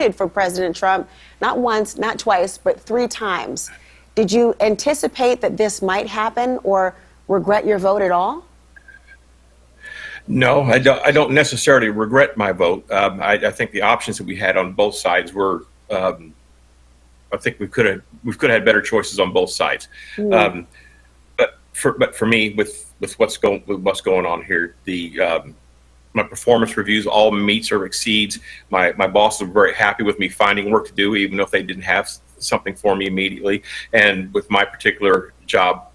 for President Trump, not once, not twice, but 3 times. Did you anticipate that this might happen or regret your vote at all? No, I don't necessarily regret my vote. I think the options that we had on both sides were, I think we could have had better choices on both sides. But for me, with what's going on here, my performance reviews all meets or exceeds. My bosses were very happy with me finding work to do, even if they didn't have something for me immediately. And with my particular job,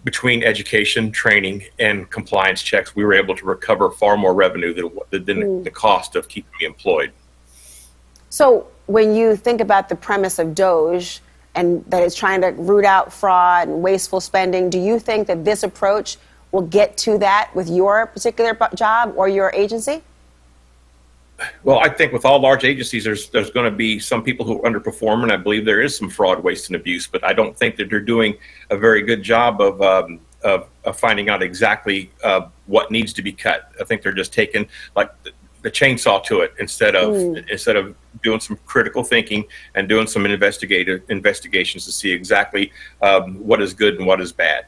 between education, training, and compliance checks, we were able to recover far more revenue than the cost of keeping me employed. So when you think about the premise of DOGE and that it's trying to root out fraud and wasteful spending, do you think that this approach will get to that with your particular job or your agency? Well, I think with all large agencies, there's going to be some people who underperform, and I believe there is some fraud, waste, and abuse. But I don't think that they're doing a very good job of finding out exactly what needs to be cut. I think they're just taking like the chainsaw to it instead of doing some critical thinking and doing some investigations to see exactly what is good and what is bad.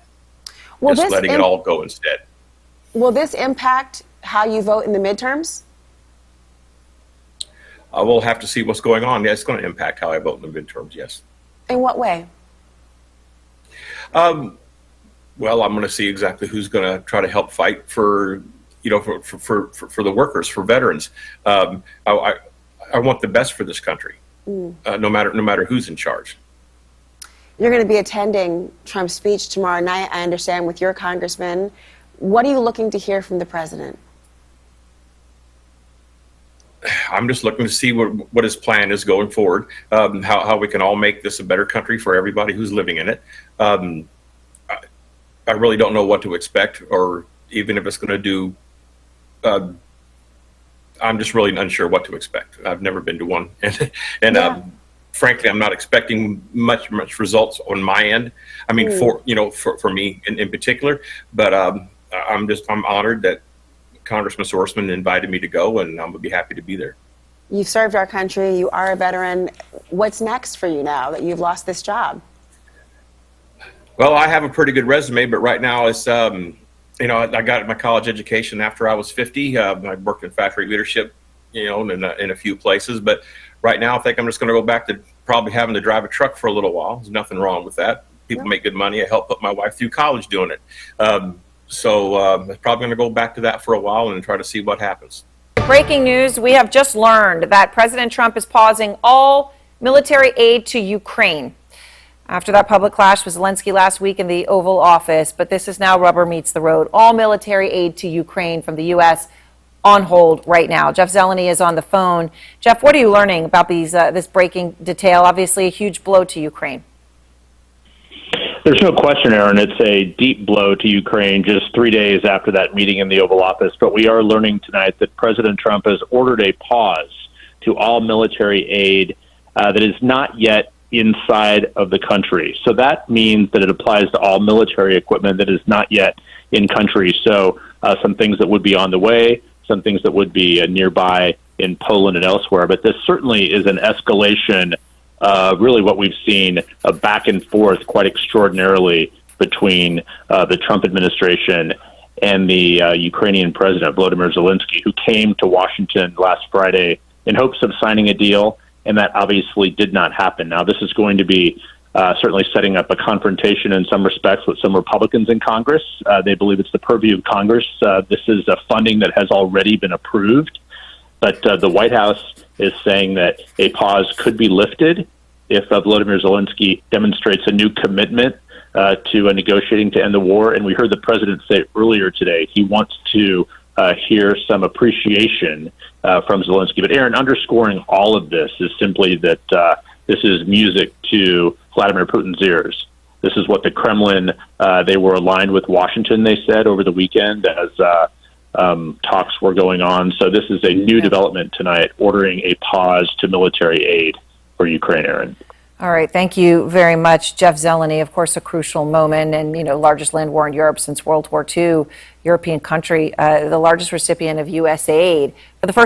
Just letting it all go instead. Will this impact how you vote in the midterms? We'll have to see what's going on. Yeah, it's going to impact how I vote in the midterms, yes. In what way? Well, I'm going to see exactly who's going to try to help fight for the workers, for veterans. I want the best for this country, no matter who's in charge. You're going to be attending Trump's speech tomorrow night, I understand, with your congressman. What are you looking to hear from the president? I'm just looking to see what his plan is going forward, how we can all make this a better country for everybody who's living in it. I really don't know what to expect, or even if it's going to do. I'm just really unsure what to expect. I've never been to one, and frankly, I'm not expecting much results on my end. I mean, for me in particular, but I'm honored that Congressman Sorsman invited me to go, and I'm going to be happy to be there. You've served our country. You are a veteran. What's next for you now that you've lost this job? Well, I have a pretty good resume, but right now it's, I got my college education after I was 50. I worked in factory leadership, in a few places. But right now I think I'm just going to go back to probably having to drive a truck for a little while. There's nothing wrong with that. People make good money. I helped put my wife through college doing it. So I'm probably going to go back to that for a while and try to see what happens. Breaking news, we have just learned that President Trump is pausing all military aid to Ukraine after that public clash with Zelensky last week in the Oval Office. But this is now rubber meets the road. All military aid to Ukraine from the U.S. on hold right now. Jeff Zeleny is on the phone. Jeff, what are you learning about this breaking detail? Obviously a huge blow to Ukraine. There's no question, Aaron. It's a deep blow to Ukraine just 3 days after that meeting in the Oval Office. But we are learning tonight that President Trump has ordered a pause to all military aid that is not yet inside of the country. So that means that it applies to all military equipment that is not yet in country. So some things that would be on the way, some things that would be nearby in Poland and elsewhere. But this certainly is an escalation. Really what we've seen back and forth quite extraordinarily between the Trump administration and the Ukrainian president, Volodymyr Zelensky, who came to Washington last Friday in hopes of signing a deal, and that obviously did not happen. Now, this is going to be certainly setting up a confrontation in some respects with some Republicans in Congress. They believe it's the purview of Congress. This is funding that has already been approved, but the White House is saying that a pause could be lifted if Volodymyr Zelensky demonstrates a new commitment to negotiating to end the war. And we heard the president say earlier today he wants to hear some appreciation from Zelensky. But Aaron, underscoring all of this is simply that this is music to Vladimir Putin's ears. This is what the Kremlin, they were aligned with Washington, they said, over the weekend as talks were going on. So this is a new development tonight, ordering a pause to military aid for Ukraine, Aaron. All right. Thank you very much, Jeff Zeleny. Of course, a crucial moment and, largest land war in Europe since World War II, European country, the largest recipient of U.S. aid. For the first